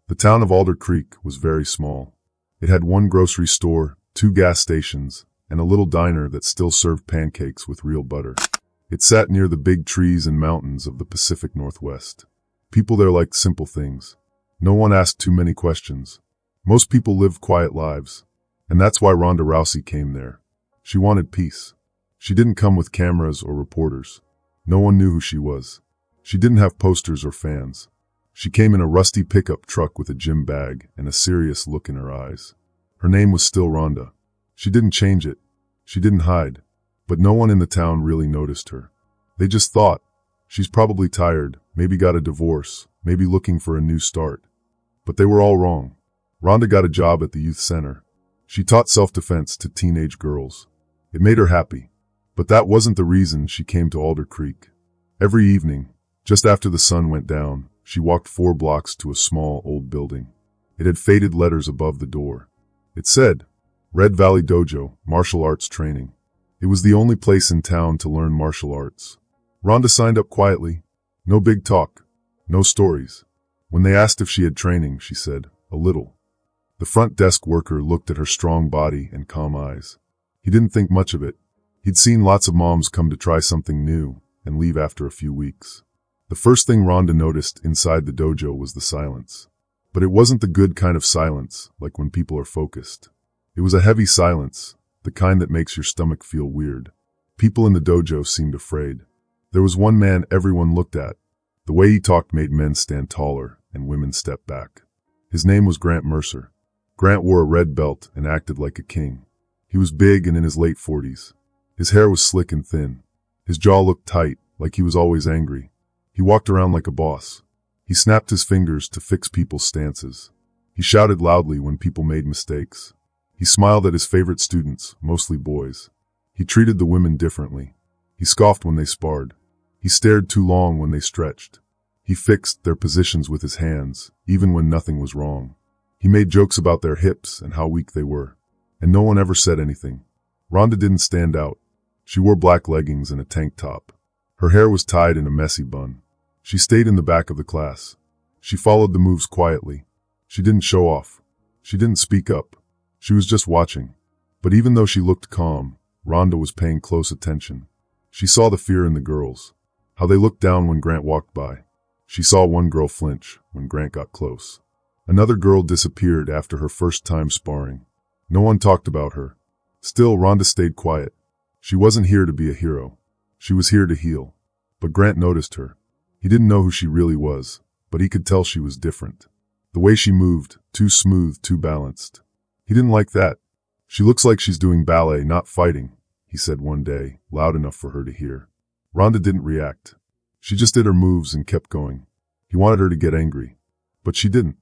The town of Alder Creek was very small. It had one grocery store, 2 gas stations, and a little diner that still served pancakes with real butter. It sat near the big trees and mountains of the Pacific Northwest. People there liked simple things. No one asked too many questions. Most people lived quiet lives. And that's why Ronda Rousey came there. She wanted peace. She didn't come with cameras or reporters. No one knew who she was. She didn't have posters or fans. She came in a rusty pickup truck with a gym bag and a serious look in her eyes. Her name was still Ronda. She didn't change it. She didn't hide. But no one in the town really noticed her. They just thought, she's probably tired, maybe got a divorce, maybe looking for a new start. But they were all wrong. Ronda got a job at the youth center. She taught self-defense to teenage girls. It made her happy. But that wasn't the reason she came to Alder Creek. Every evening, just after the sun went down, she walked 4 blocks to a small old building. It had faded letters above the door. It said, Red Valley Dojo, Martial Arts Training. It was the only place in town to learn martial arts. Ronda signed up quietly. No big talk. No stories. When they asked if she had training, she said, a little. The front desk worker looked at her strong body and calm eyes. He didn't think much of it. He'd seen lots of moms come to try something new and leave after a few weeks. The first thing Ronda noticed inside the dojo was the silence. But it wasn't the good kind of silence, like when people are focused. It was a heavy silence, the kind that makes your stomach feel weird. People in the dojo seemed afraid. There was one man everyone looked at. The way he talked made men stand taller and women step back. His name was Grant Mercer. Grant wore a red belt and acted like a king. He was big and in his late 40s. His hair was slick and thin. His jaw looked tight, like he was always angry. He walked around like a boss. He snapped his fingers to fix people's stances. He shouted loudly when people made mistakes. He smiled at his favorite students, mostly boys. He treated the women differently. He scoffed when they sparred. He stared too long when they stretched. He fixed their positions with his hands, even when nothing was wrong. He made jokes about their hips and how weak they were. And no one ever said anything. Ronda didn't stand out. She wore black leggings and a tank top. Her hair was tied in a messy bun. She stayed in the back of the class. She followed the moves quietly. She didn't show off. She didn't speak up. She was just watching. But even though she looked calm, Ronda was paying close attention. She saw the fear in the girls, how they looked down when Grant walked by. She saw one girl flinch when Grant got close. Another girl disappeared after her first time sparring. No one talked about her. Still, Ronda stayed quiet. She wasn't here to be a hero. She was here to heal. But Grant noticed her. He didn't know who she really was, but he could tell she was different. The way she moved, too smooth, too balanced. He didn't like that. She looks like she's doing ballet, not fighting, he said one day, loud enough for her to hear. Ronda didn't react. She just did her moves and kept going. He wanted her to get angry. But she didn't.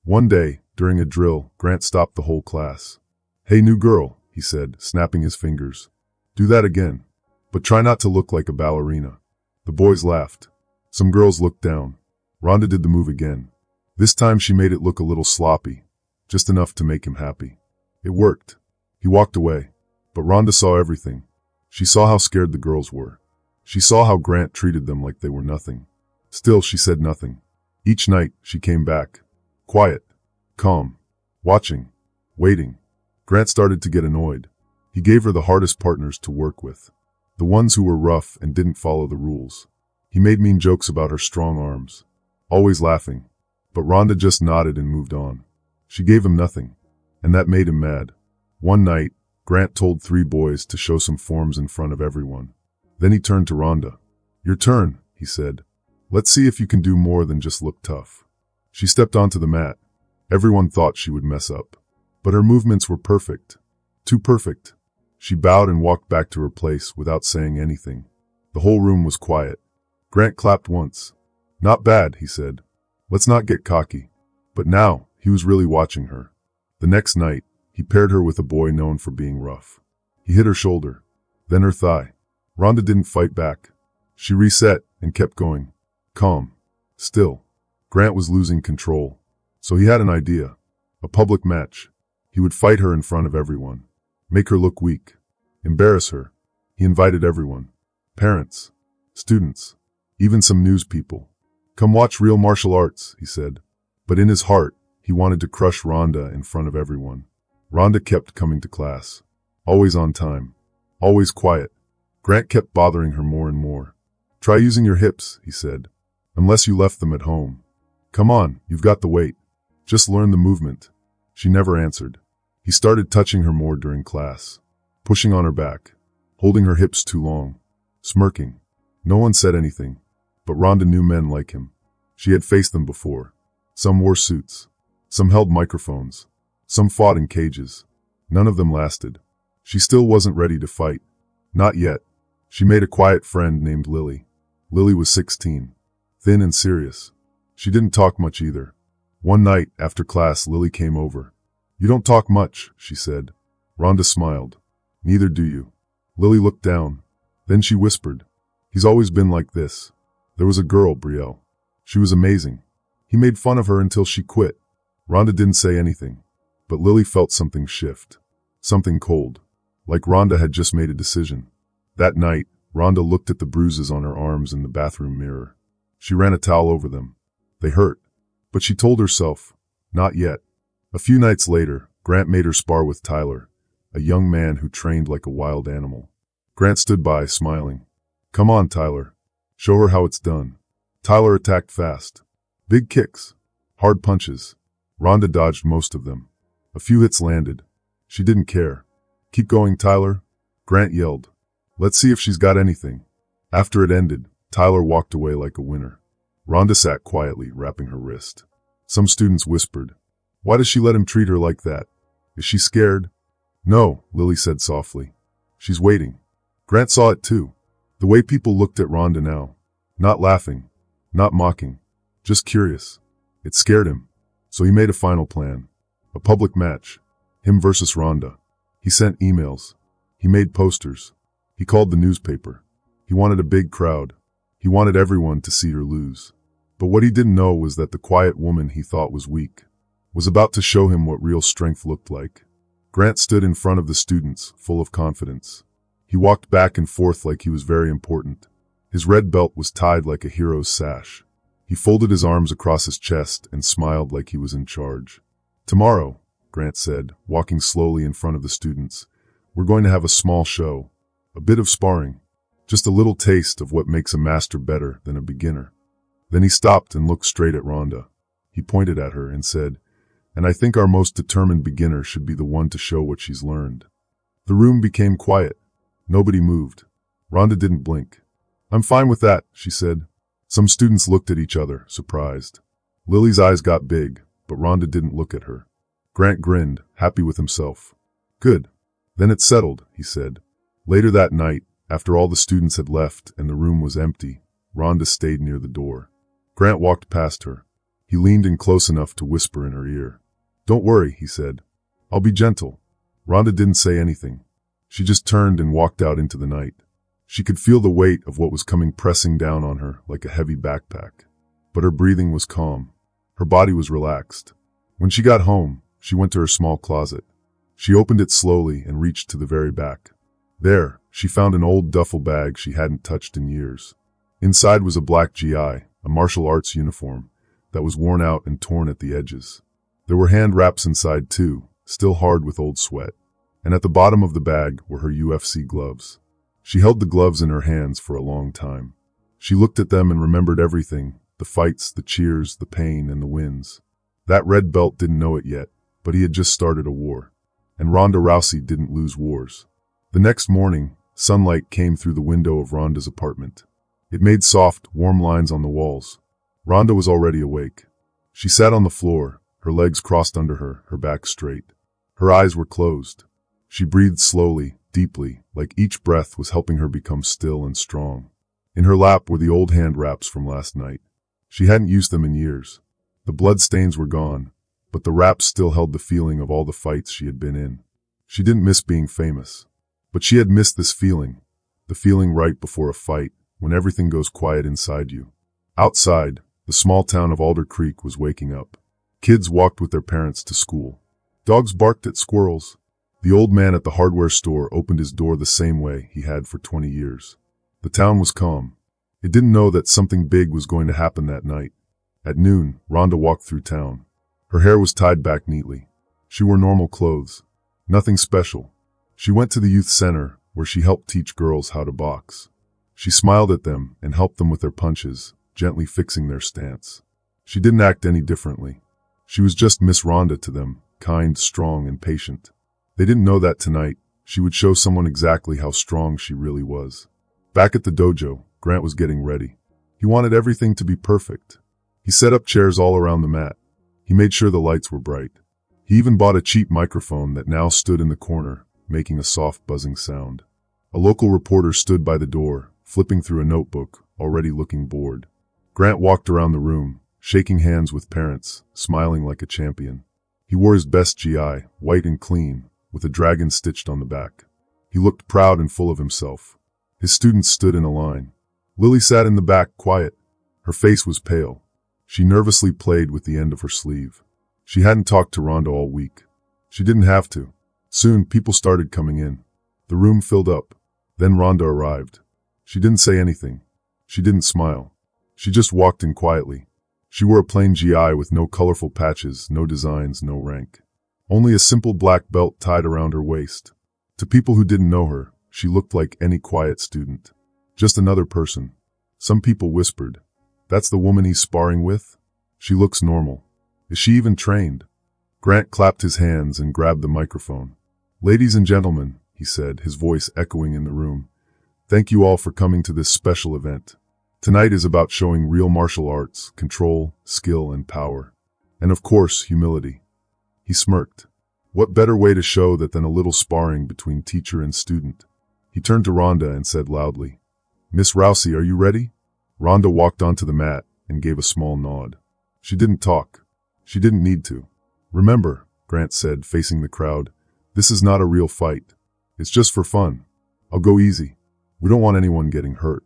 One day, during a drill, Grant stopped the whole class. Hey, new girl, he said, snapping his fingers. Do that again. But try not to look like a ballerina. The boys laughed. Some girls looked down. Ronda did the move again. This time she made it look a little sloppy, just enough to make him happy. It worked. He walked away. But Ronda saw everything. She saw how scared the girls were. She saw how Grant treated them like they were nothing. Still, she said nothing. Each night, she came back. Quiet. Calm. Watching. Waiting. Grant started to get annoyed. He gave her the hardest partners to work with. The ones who were rough and didn't follow the rules. He made mean jokes about her strong arms. Always laughing. But Ronda just nodded and moved on. She gave him nothing. And that made him mad. One night, Grant told 3 boys to show some forms in front of everyone. Then he turned to Ronda. Your turn, he said. Let's see if you can do more than just look tough. She stepped onto the mat. Everyone thought she would mess up. But her movements were perfect. Too perfect. She bowed and walked back to her place without saying anything. The whole room was quiet. Grant clapped once. Not bad, he said. Let's not get cocky. But now, he was really watching her. The next night, he paired her with a boy known for being rough. He hit her shoulder, then her thigh. Ronda didn't fight back. She reset and kept going. Calm. Still. Grant was losing control. So he had an idea. A public match. He would fight her in front of everyone. Make her look weak. Embarrass her. He invited everyone. Parents. Students. Even some news people. Come watch real martial arts, he said. But in his heart, He wanted to crush Ronda in front of everyone. Ronda kept coming to class. Always on time. Always quiet. Grant kept bothering her more and more. "Try using your hips," he said. "Unless you left them at home. Come on, you've got the weight. Just learn the movement." She never answered. He started touching her more during class. Pushing on her back. Holding her hips too long. Smirking. No one said anything. But Ronda knew men like him. She had faced them before. Some wore suits. Some held microphones. Some fought in cages. None of them lasted. She still wasn't ready to fight. Not yet. She made a quiet friend named Lily. Lily was 16. Thin and serious. She didn't talk much either. One night, after class, Lily came over. "You don't talk much," she said. Ronda smiled. "Neither do you." Lily looked down. Then she whispered, "He's always been like this." There was a girl, Brielle. She was amazing. He made fun of her until she quit. Ronda didn't say anything. But Lily felt something shift. Something cold. Like Ronda had just made a decision. That night, Ronda looked at the bruises on her arms in the bathroom mirror. She ran a towel over them. They hurt. But she told herself, not yet. A few nights later, Grant made her spar with Tyler, a young man who trained like a wild animal. Grant stood by, smiling. "Come on, Tyler. Show her how it's done." Tyler attacked fast. Big kicks. Hard punches. Ronda dodged most of them. A few hits landed. She didn't care. "Keep going, Tyler," Grant yelled. "Let's see if she's got anything." After it ended, Tyler walked away like a winner. Ronda sat quietly, wrapping her wrist. Some students whispered, "Why does she let him treat her like that? Is she scared?" "No," Lily said softly. "She's waiting." Grant saw it too. The way people looked at Ronda now. Not laughing. Not mocking. Just curious. It scared him. So he made a final plan. A public match. Him versus Ronda. He sent emails. He made posters. He called the newspaper. He wanted a big crowd. He wanted everyone to see her lose. But what he didn't know was that the quiet woman he thought was weak was about to show him what real strength looked like. Grant stood in front of the students, full of confidence. He walked back and forth like he was very important. His red belt was tied like a hero's sash. He folded his arms across his chest and smiled like he was in charge. "Tomorrow," Grant said, walking slowly in front of the students, "we're going to have a small show. A bit of sparring. Just a little taste of what makes a master better than a beginner." Then he stopped and looked straight at Ronda. He pointed at her and said, "And I think our most determined beginner should be the one to show what she's learned." The room became quiet. Nobody moved. Ronda didn't blink. "I'm fine with that," she said. Some students looked at each other, surprised. Lily's eyes got big, but Ronda didn't look at her. Grant grinned, happy with himself. "Good. Then it's settled," he said. Later that night, after all the students had left and the room was empty, Ronda stayed near the door. Grant walked past her. He leaned in close enough to whisper in her ear. "Don't worry," he said. "I'll be gentle." Ronda didn't say anything. She just turned and walked out into the night. She could feel the weight of what was coming pressing down on her like a heavy backpack. But her breathing was calm. Her body was relaxed. When she got home, she went to her small closet. She opened it slowly and reached to the very back. There, she found an old duffel bag she hadn't touched in years. Inside was a black GI, a martial arts uniform, that was worn out and torn at the edges. There were hand wraps inside too, still hard with old sweat. And at the bottom of the bag were her UFC gloves. She held the gloves in her hands for a long time. She looked at them and remembered everything, the fights, the cheers, the pain, and the wins. That red belt didn't know it yet, but he had just started a war. And Ronda Rousey didn't lose wars. The next morning, sunlight came through the window of Ronda's apartment. It made soft, warm lines on the walls. Ronda was already awake. She sat on the floor, her legs crossed under her, her back straight. Her eyes were closed. She breathed slowly, deeply, like each breath was helping her become still and strong. In her lap were the old hand wraps from last night. She hadn't used them in years. The blood stains were gone, but the wraps still held the feeling of all the fights she had been in. She didn't miss being famous. But she had missed this feeling, the feeling right before a fight, when everything goes quiet inside you. Outside, the small town of Alder Creek was waking up. Kids walked with their parents to school. Dogs barked at squirrels. The old man at the hardware store opened his door the same way he had for 20 years. The town was calm. It didn't know that something big was going to happen that night. At noon, Ronda walked through town. Her hair was tied back neatly. She wore normal clothes. Nothing special. She went to the youth center, where she helped teach girls how to box. She smiled at them and helped them with their punches, gently fixing their stance. She didn't act any differently. She was just Miss Ronda to them, kind, strong, and patient. They didn't know that tonight, she would show someone exactly how strong she really was. Back at the dojo, Grant was getting ready. He wanted everything to be perfect. He set up chairs all around the mat. He made sure the lights were bright. He even bought a cheap microphone that now stood in the corner, making a soft buzzing sound. A local reporter stood by the door, flipping through a notebook, already looking bored. Grant walked around the room, shaking hands with parents, smiling like a champion. He wore his best GI, white and clean, with a dragon stitched on the back. He looked proud and full of himself. His students stood in a line. Lily sat in the back, quiet. Her face was pale. She nervously played with the end of her sleeve. She hadn't talked to Ronda all week. She didn't have to. Soon, people started coming in. The room filled up. Then Ronda arrived. She didn't say anything. She didn't smile. She just walked in quietly. She wore a plain GI with no colorful patches, no designs, no rank. Only a simple black belt tied around her waist. To people who didn't know her, she looked like any quiet student. Just another person. Some people whispered, "That's the woman he's sparring with? She looks normal. Is she even trained?" Grant clapped his hands and grabbed the microphone. "Ladies and gentlemen," he said, his voice echoing in the room, "thank you all for coming to this special event. Tonight is about showing real martial arts, control, skill, and power. And of course, humility." He smirked. What better way to show that than a little sparring between teacher and student? He turned to Ronda and said loudly, "Miss Rousey, are you ready?" Ronda walked onto the mat and gave a small nod. She didn't talk. She didn't need to. "Remember," Grant said, facing the crowd, "this is not a real fight. It's just for fun. I'll go easy. We don't want anyone getting hurt."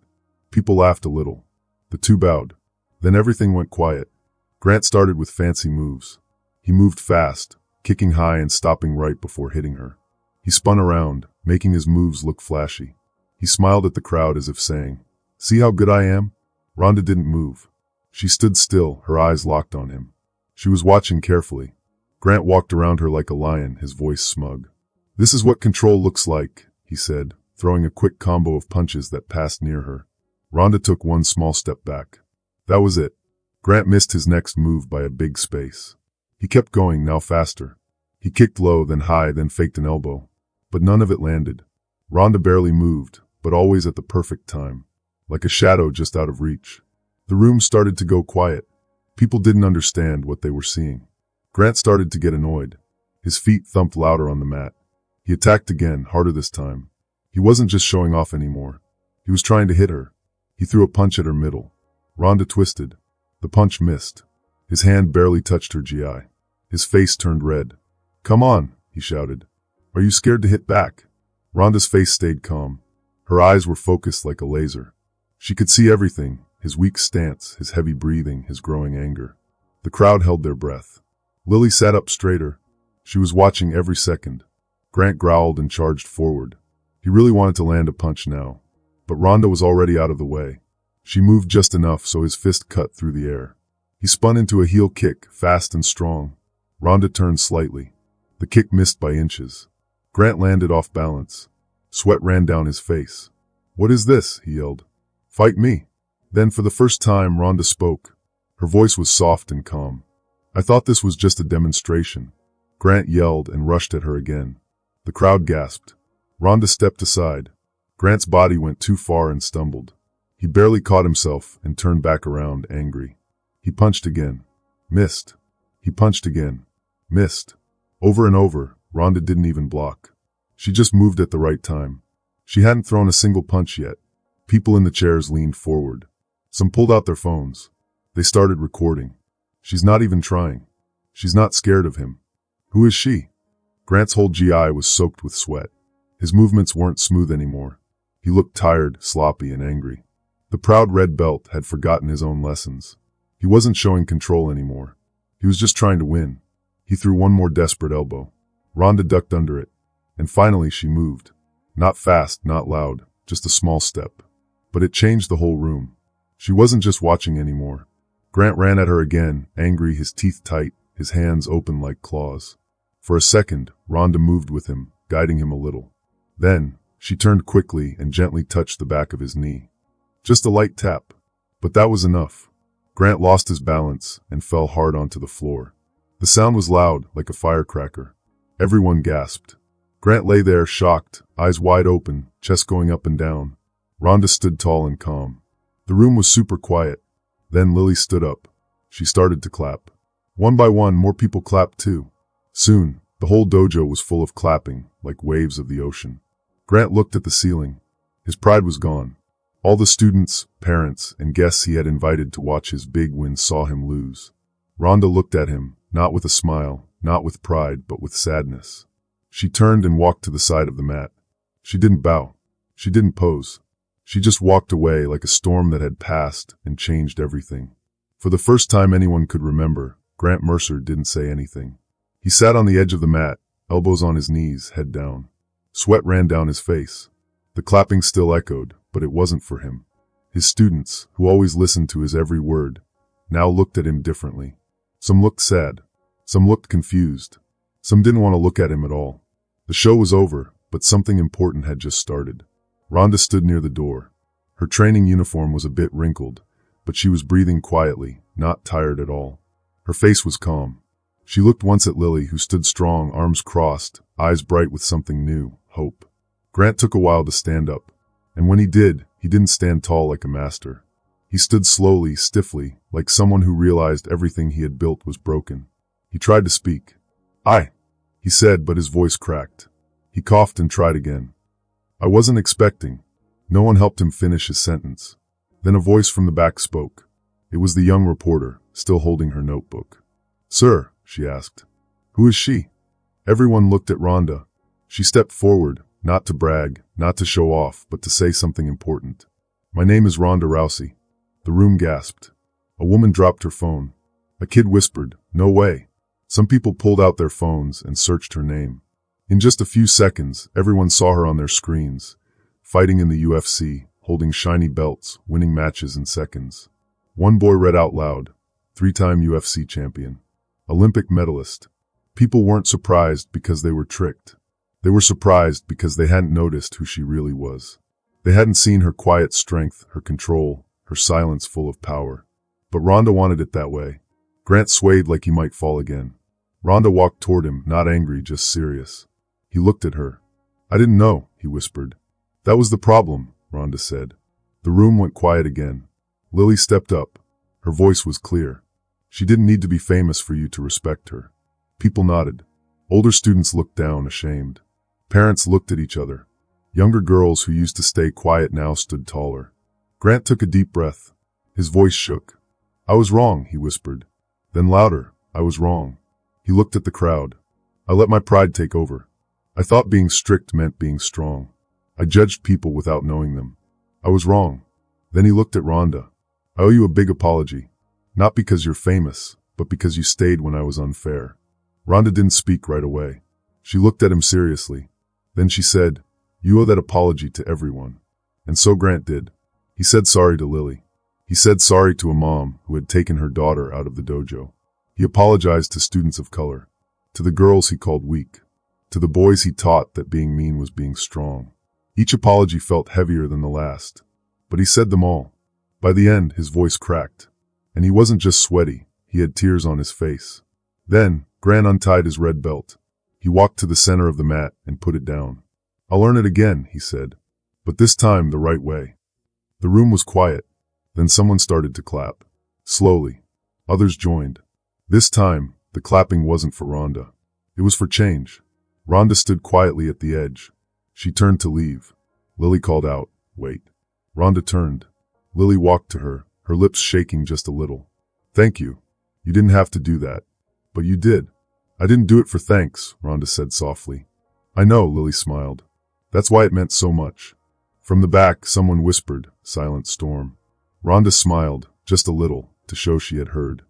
People laughed a little. The two bowed. Then everything went quiet. Grant started with fancy moves. He moved fast, kicking high and stopping right before hitting her. He spun around, making his moves look flashy. He smiled at the crowd as if saying, "See how good I am?" Ronda didn't move. She stood still, her eyes locked on him. She was watching carefully. Grant walked around her like a lion, his voice smug. "This is what control looks like," he said, throwing a quick combo of punches that passed near her. Ronda took one small step back. That was it. Grant missed his next move by a big space. He kept going, now faster. He kicked low, then high, then faked an elbow. But none of it landed. Ronda barely moved, but always at the perfect time. Like a shadow just out of reach. The room started to go quiet. People didn't understand what they were seeing. Grant started to get annoyed. His feet thumped louder on the mat. He attacked again, harder this time. He wasn't just showing off anymore. He was trying to hit her. He threw a punch at her middle. Ronda twisted. The punch missed. His hand barely touched her GI. His face turned red. "Come on," he shouted. "Are you scared to hit back?" Ronda's face stayed calm. Her eyes were focused like a laser. She could see everything, his weak stance, his heavy breathing, his growing anger. The crowd held their breath. Lily sat up straighter. She was watching every second. Grant growled and charged forward. He really wanted to land a punch now. But Ronda was already out of the way. She moved just enough so his fist cut through the air. He spun into a heel kick, fast and strong. Ronda turned slightly. The kick missed by inches. Grant landed off balance. Sweat ran down his face. "What is this?" he yelled. "Fight me." Then for the first time Ronda spoke. Her voice was soft and calm. "I thought this was just a demonstration." Grant yelled and rushed at her again. The crowd gasped. Ronda stepped aside. Grant's body went too far and stumbled. He barely caught himself and turned back around, angry. He punched again. Missed. He punched again. Missed. Over and over, Ronda didn't even block. She just moved at the right time. She hadn't thrown a single punch yet. People in the chairs leaned forward. Some pulled out their phones. They started recording. She's not even trying. She's not scared of him. Who is she? Grant's whole GI was soaked with sweat. His movements weren't smooth anymore. He looked tired, sloppy, and angry. The proud red belt had forgotten his own lessons. He wasn't showing control anymore. He was just trying to win. He threw one more desperate elbow. Ronda ducked under it. And finally she moved. Not fast, not loud, just a small step. But it changed the whole room. She wasn't just watching anymore. Grant ran at her again, angry, his teeth tight, his hands open like claws. For a second, Ronda moved with him, guiding him a little. Then, she turned quickly and gently touched the back of his knee. Just a light tap. But that was enough. Grant lost his balance and fell hard onto the floor. The sound was loud, like a firecracker. Everyone gasped. Grant lay there, shocked, eyes wide open, chest going up and down. Ronda stood tall and calm. The room was super quiet. Then Lily stood up. She started to clap. One by one, more people clapped too. Soon, the whole dojo was full of clapping, like waves of the ocean. Grant looked at the ceiling. His pride was gone. All the students, parents, and guests he had invited to watch his big win saw him lose. Ronda looked at him, not with a smile, not with pride, but with sadness. She turned and walked to the side of the mat. She didn't bow. She didn't pose. She just walked away like a storm that had passed and changed everything. For the first time anyone could remember, Grant Mercer didn't say anything. He sat on the edge of the mat, elbows on his knees, head down. Sweat ran down his face. The clapping still echoed, but it wasn't for him. His students, who always listened to his every word, now looked at him differently. Some looked sad. Some looked confused. Some didn't want to look at him at all. The show was over, but something important had just started. Ronda stood near the door. Her training uniform was a bit wrinkled, but she was breathing quietly, not tired at all. Her face was calm. She looked once at Lily, who stood strong, arms crossed, eyes bright with something new, hope. Grant took a while to stand up, and when he didn't stand tall like a master. He stood slowly, stiffly, like someone who realized everything he had built was broken. He tried to speak. He said, but his voice cracked. He coughed and tried again. I wasn't expecting. No one helped him finish his sentence. Then a voice from the back spoke. It was the young reporter, still holding her notebook. Sir, she asked. Who is she? Everyone looked at Ronda. She stepped forward, not to brag, not to show off, but to say something important. My name is Ronda Rousey. The room gasped. A woman dropped her phone. A kid whispered, no way. Some people pulled out their phones and searched her name. In just a few seconds, everyone saw her on their screens, fighting in the UFC, holding shiny belts, winning matches in seconds. One boy read out loud, 3-time UFC champion, Olympic medalist. People weren't surprised because they were tricked. They were surprised because they hadn't noticed who she really was. They hadn't seen her quiet strength, her control, her silence full of power. But Ronda wanted it that way. Grant swayed like he might fall again. Ronda walked toward him, not angry, just serious. He looked at her. I didn't know, he whispered. That was the problem, Ronda said. The room went quiet again. Lily stepped up. Her voice was clear. She didn't need to be famous for you to respect her. People nodded. Older students looked down, ashamed. Parents looked at each other. Younger girls who used to stay quiet now stood taller. Grant took a deep breath. His voice shook. I was wrong, he whispered. Then louder, I was wrong. He looked at the crowd. I let my pride take over. I thought being strict meant being strong. I judged people without knowing them. I was wrong. Then he looked at Ronda. I owe you a big apology. Not because you're famous, but because you stayed when I was unfair. Ronda didn't speak right away. She looked at him seriously. Then she said, you owe that apology to everyone. And so Grant did. He said sorry to Lily. He said sorry to a mom who had taken her daughter out of the dojo. He apologized to students of color, to the girls he called weak, to the boys he taught that being mean was being strong. Each apology felt heavier than the last, but he said them all. By the end, his voice cracked, and he wasn't just sweaty, he had tears on his face. Then, Grant untied his red belt. He walked to the center of the mat and put it down. I'll learn it again, he said, but this time the right way. The room was quiet. Then someone started to clap. Slowly. Others joined. This time, the clapping wasn't for Ronda. It was for change. Ronda stood quietly at the edge. She turned to leave. Lily called out, wait. Ronda turned. Lily walked to her, her lips shaking just a little. Thank you. You didn't have to do that. But you did. I didn't do it for thanks, Ronda said softly. I know, Lily smiled. That's why it meant so much. From the back, someone whispered, silent storm. Ronda smiled, just a little, to show she had heard.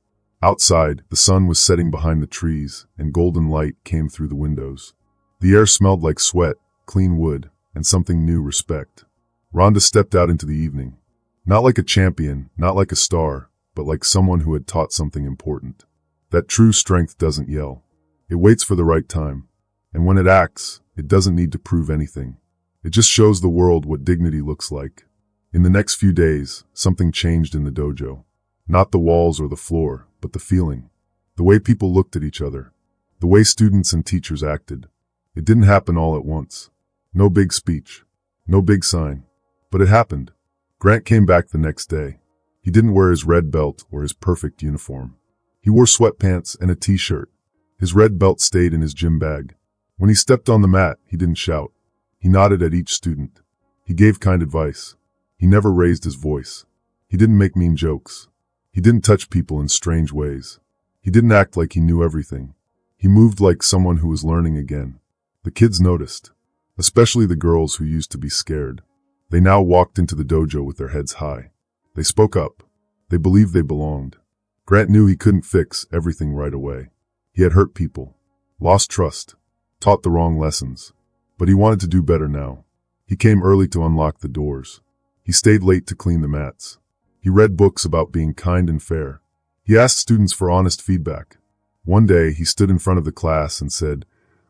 Outside, the sun was setting behind the trees, and golden light came through the windows. The air smelled like sweat, clean wood, and something new, respect. Ronda stepped out into the evening. Not like a champion, not like a star, but like someone who had taught something important. That true strength doesn't yell. It waits for the right time. And when it acts, it doesn't need to prove anything. It just shows the world what dignity looks like. In the next few days, something changed in the dojo. Not the walls or the floor, but the feeling. The way people looked at each other. The way students and teachers acted. It didn't happen all at once. No big speech. No big sign. But it happened. Grant came back the next day. He didn't wear his red belt or his perfect uniform. He wore sweatpants and a t-shirt. His red belt stayed in his gym bag. When he stepped on the mat, he didn't shout. He nodded at each student. He gave kind advice. He never raised his voice. He didn't make mean jokes. He didn't touch people in strange ways. He didn't act like he knew everything. He moved like someone who was learning again. The kids noticed, especially the girls who used to be scared. They now walked into the dojo with their heads high. They spoke up. They believed they belonged. Grant knew he couldn't fix everything right away. He had hurt people, lost trust, taught the wrong lessons. But he wanted to do better now. He came early to unlock the doors. He stayed late to clean the mats. He read books about being kind and fair. He asked students for honest feedback. One day, he stood in front of the class and said,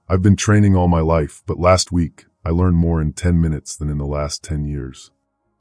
"I've been training all my life, but last week, I learned more in 10 minutes than in the last 10 years.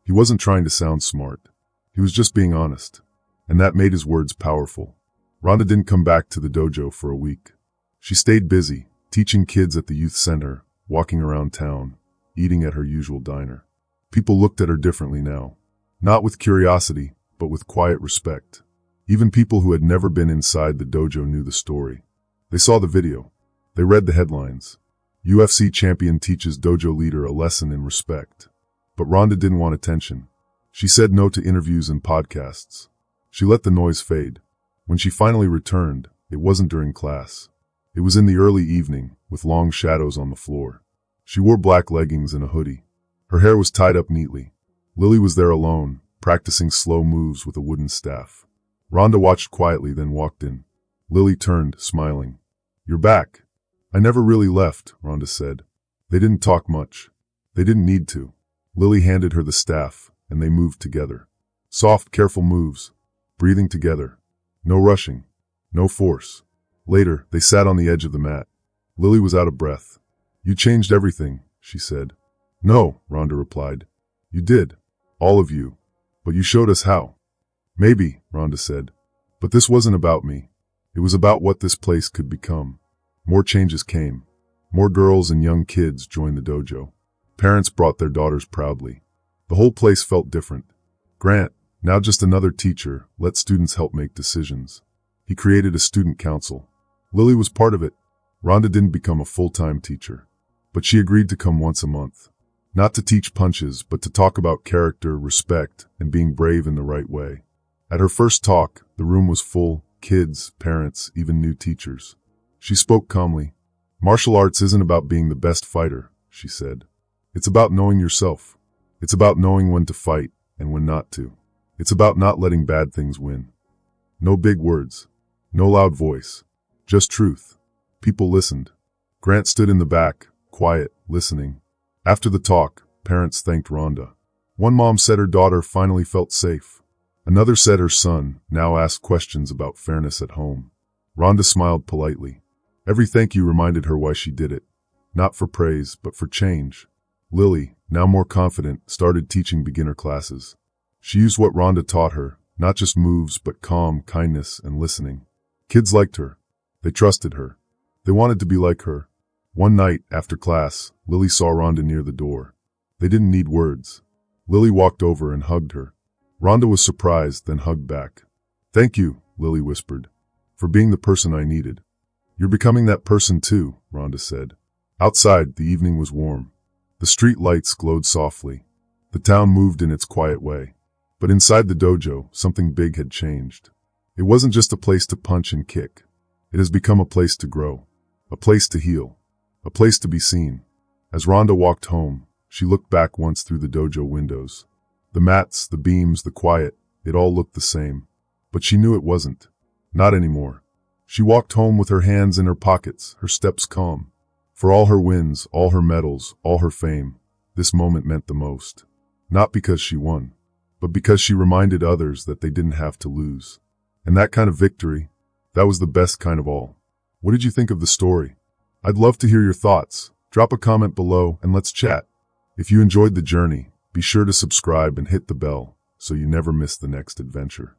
He wasn't trying to sound smart. He was just being honest. And that made his words powerful. Ronda didn't come back to the dojo for a week. She stayed busy, teaching kids at the youth center, walking around town, eating at her usual diner. People looked at her differently now. Not with curiosity, but with quiet respect. Even people who had never been inside the dojo knew the story. They saw the video. They read the headlines. UFC champion teaches dojo leader a lesson in respect. But Ronda didn't want attention. She said no to interviews and podcasts. She let the noise fade. When she finally returned, it wasn't during class. It was in the early evening, with long shadows on the floor. She wore black leggings and a hoodie. Her hair was tied up neatly. Lily was there alone, practicing slow moves with a wooden staff. Ronda watched quietly, then walked in. Lily turned, smiling. "You're back." "I never really left," Ronda said. They didn't talk much. They didn't need to. Lily handed her the staff, and they moved together. Soft, careful moves, breathing together. No rushing. No force. Later, they sat on the edge of the mat. Lily was out of breath. "You changed everything," she said. "No," Ronda replied. "You did. All of you. But you showed us how." "Maybe," Ronda said. "But this wasn't about me. It was about what this place could become." More changes came. More girls and young kids joined the dojo. Parents brought their daughters proudly. The whole place felt different. Grant, now just another teacher, let students help make decisions. He created a student council. Lily was part of it. Ronda didn't become a full-time teacher. But she agreed to come once a month. Not to teach punches, but to talk about character, respect, and being brave in the right way. At her first talk, the room was full, kids, parents, even new teachers. She spoke calmly. "Martial arts isn't about being the best fighter," she said. "It's about knowing yourself. It's about knowing when to fight and when not to. It's about not letting bad things win." No big words. No loud voice. Just truth. People listened. Grant stood in the back, quiet, listening. After the talk, parents thanked Ronda. One mom said her daughter finally felt safe. Another said her son now asked questions about fairness at home. Ronda smiled politely. Every thank you reminded her why she did it. Not for praise, but for change. Lily, now more confident, started teaching beginner classes. She used what Ronda taught her, not just moves, but calm, kindness, and listening. Kids liked her. They trusted her. They wanted to be like her. One night, after class, Lily saw Ronda near the door. They didn't need words. Lily walked over and hugged her. Ronda was surprised, then hugged back. "Thank you," Lily whispered, "for being the person I needed." "You're becoming that person too," Ronda said. Outside, the evening was warm. The street lights glowed softly. The town moved in its quiet way. But inside the dojo, something big had changed. It wasn't just a place to punch and kick. It has become a place to grow. A place to heal. A place to be seen. As Ronda walked home, she looked back once through the dojo windows. The mats, the beams, the quiet, it all looked the same. But she knew it wasn't. Not anymore. She walked home with her hands in her pockets, her steps calm. For all her wins, all her medals, all her fame, this moment meant the most. Not because she won, but because she reminded others that they didn't have to lose. And that kind of victory, That was the best kind of all. What did you think of the story? I'd love to hear your thoughts. Drop a comment below and let's chat. If you enjoyed the journey, be sure to subscribe and hit the bell so you never miss the next adventure.